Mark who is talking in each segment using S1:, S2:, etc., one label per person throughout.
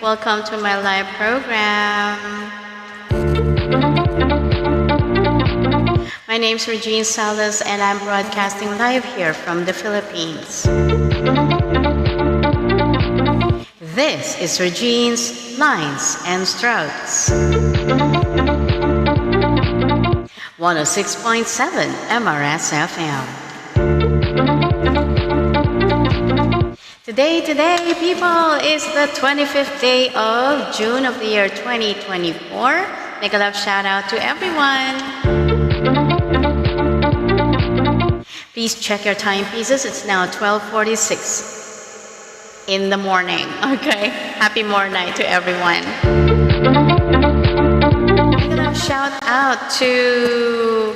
S1: Welcome to my live program. My name is Regine Salas and I'm broadcasting live here from the Philippines. This is Regine's Lines and Strokes. 106.7 MRS FM. Today, people, is the 25th day of June of the year 2024. Make a love shout out to everyone. Please check your timepieces. It's now 12:46 in the morning. Okay, happy morning to everyone. Make a love shout out to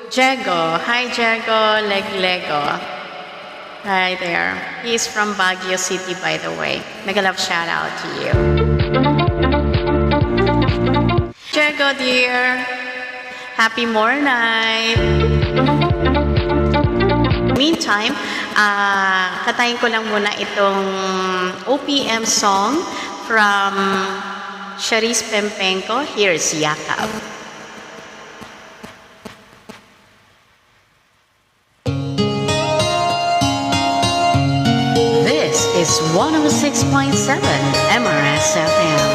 S1: Jego. Hi, Jego. Lego. Right there. He's from Baguio City, by the way. Make a love shout out to you. Jego, dear. Happy morning. Meantime, katayin ko lang muna itong OPM song from Charis Pempenko. Here's Yakap. This is 106.7 MRS FM.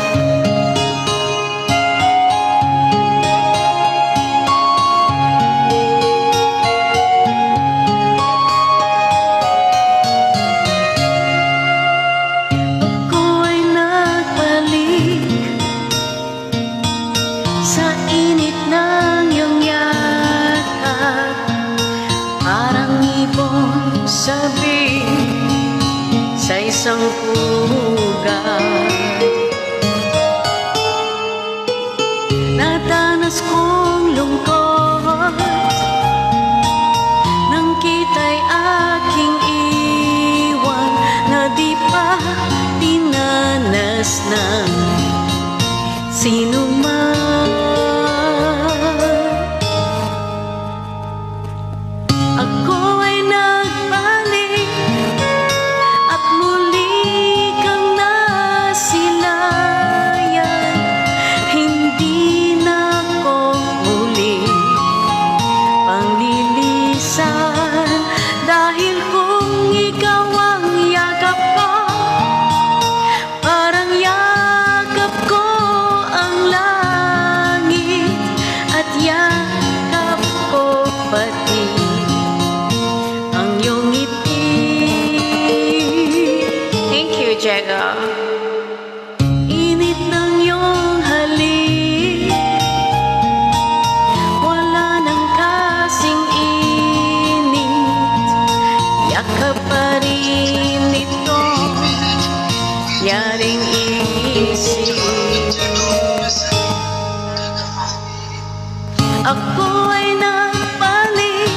S1: Sabi sa isang pugad, nadanas kong lungkot nang kita'y aking iwan, na di pa dinanas ng sinuman. Ako ay nagbalik at muli kang nasilayan. Hindi na ko muli panglilisan, dahil kung ikaw ang yakap ko, parang yakap ko ang langit, at yakap ko pati ang iyong ngiti. Thank you, Jego. Init ng iyong halik, wala nang kasing init. Yakap pa rin ito, yaring isip. Ako ay nagbalik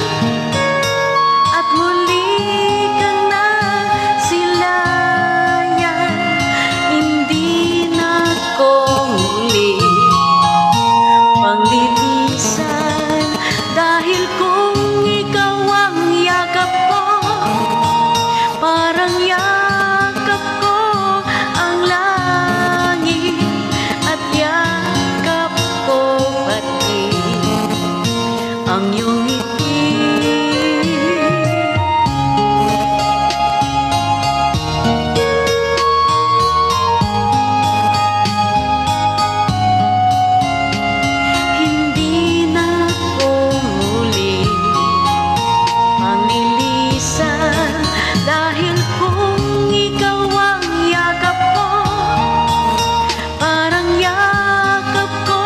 S1: at muli kang nasilayan. Hindi na ko muli panglilisan, dahil kung ikaw ang yakap ko, parang yakap ko ang langit, at yakap ko pati ang iyong ngiti. Hindi na ko muli panglilisan, dahil kung ikaw ang yakap ko, parang yakap ko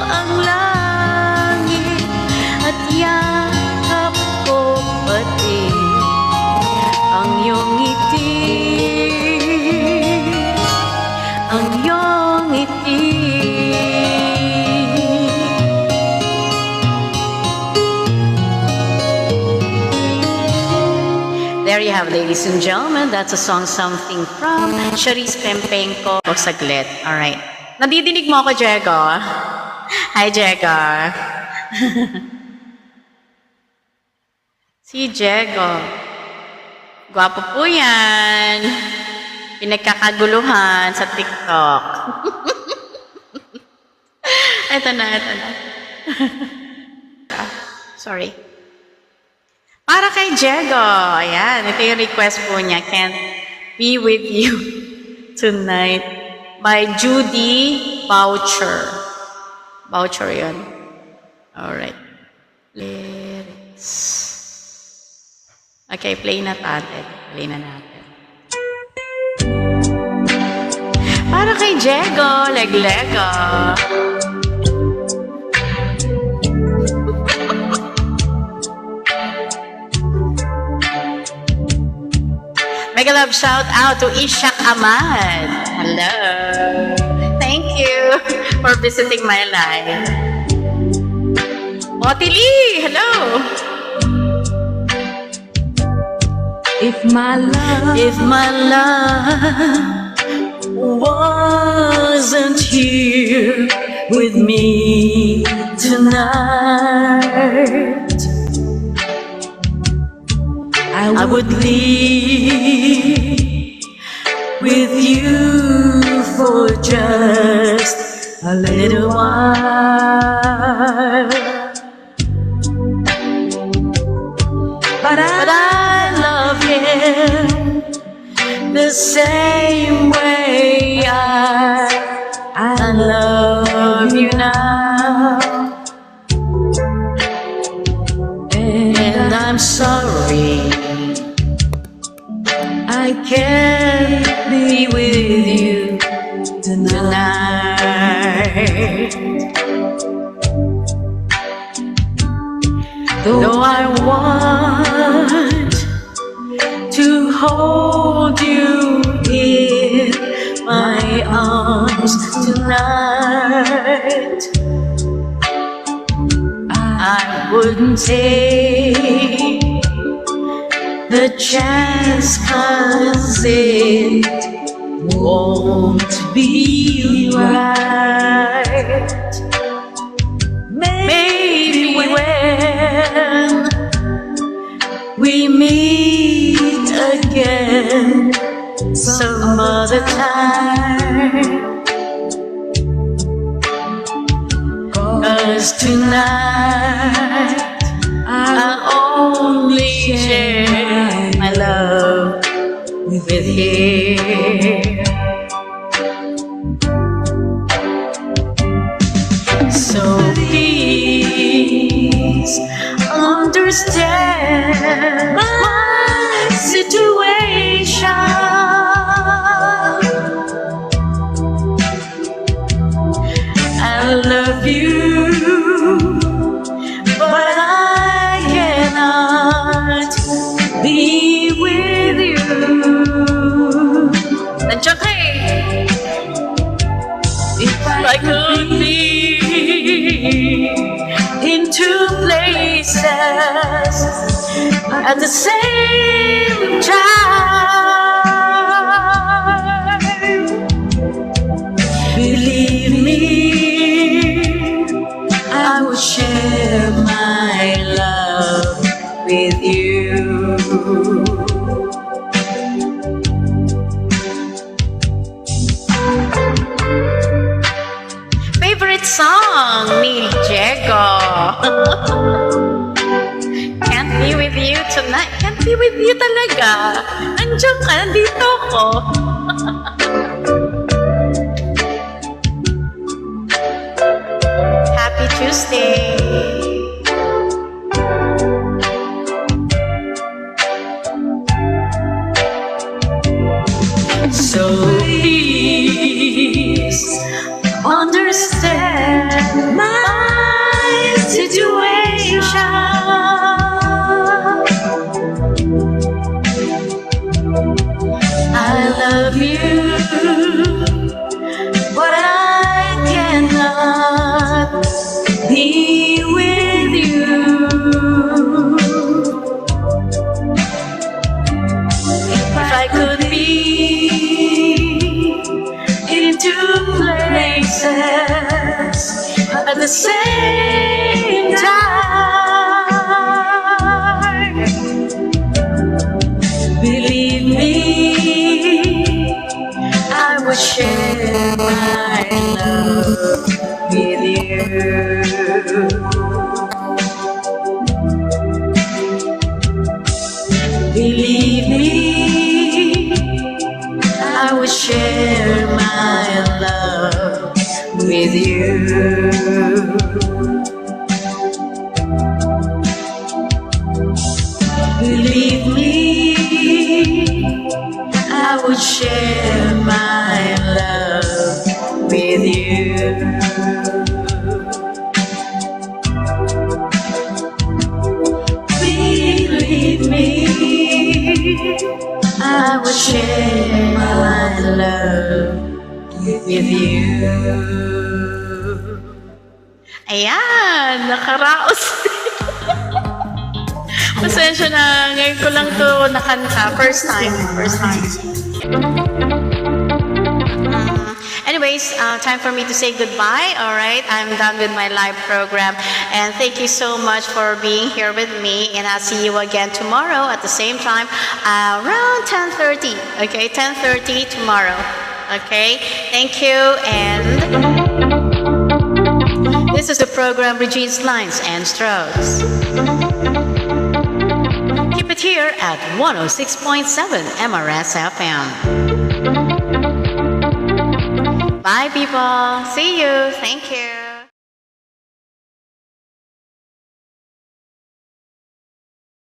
S1: ang langit, at yakap ko pati ang iyong ngiti. Ang iyong ngiti. There you have, ladies and gentlemen. That's a song, something from Charis Pempenko. O, saglit. Alright. Nadidinig mo ako, Jego? Hi, Jego. Si Jego. Gwapo po yan. pinagkakaguluhan sa TikTok. Ito na. Sorry. Para kay Diego. Ayan, ito yung request po niya. Can't be with you tonight. By Judy Boucher. Boucher yun. Alright. Lyrics. Okay, play na natin. Para kay Diego, Leglego. Mega love shout out to Ishak Ahmad. Hello. Thank you for visiting my life. Otili, hello.
S2: If my love wasn't here with me tonight, I would leave with you for just a little while. But I love him the same way I love you now. And I'm sorry I can't be with you tonight. Though I want to hold you in my arms tonight, I wouldn't take the chance, 'cause it won't be right. Maybe when we meet again some other time, 'cause tonight I'll only share my love with him. So please understand my situation. I love you, but I cannot be with you. Nandiyan ka eh. If I could be in two places at the same time, believe me, I will share my love with you. Favorite song ni Diego. Can't be with you tonight. Can't be with you talaga. Andiyan ka, nandito ako. Happy Tuesday. So please understand my situation. I love you, but I cannot be with you. If I could be in two places at the same time, believe me,
S1: will share my love with you. Believe me, I will share my love with you. Believe me, I would share my love with you. Believe me, I would share my love with you. Ayan, nakaraos. Pasensya na, ngayon ko lang to nakanta. First time. Anyways, time for me to say goodbye. All right, I'm done with my live program. And thank you so much for being here with me. And I'll see you again tomorrow at the same time, around 10:30. Okay, 10:30 tomorrow. Okay, thank you. And this is the program Regine's Lines and Strokes. Keep it here at 106.7 MRS FM. Bye, people. See you. Thank you.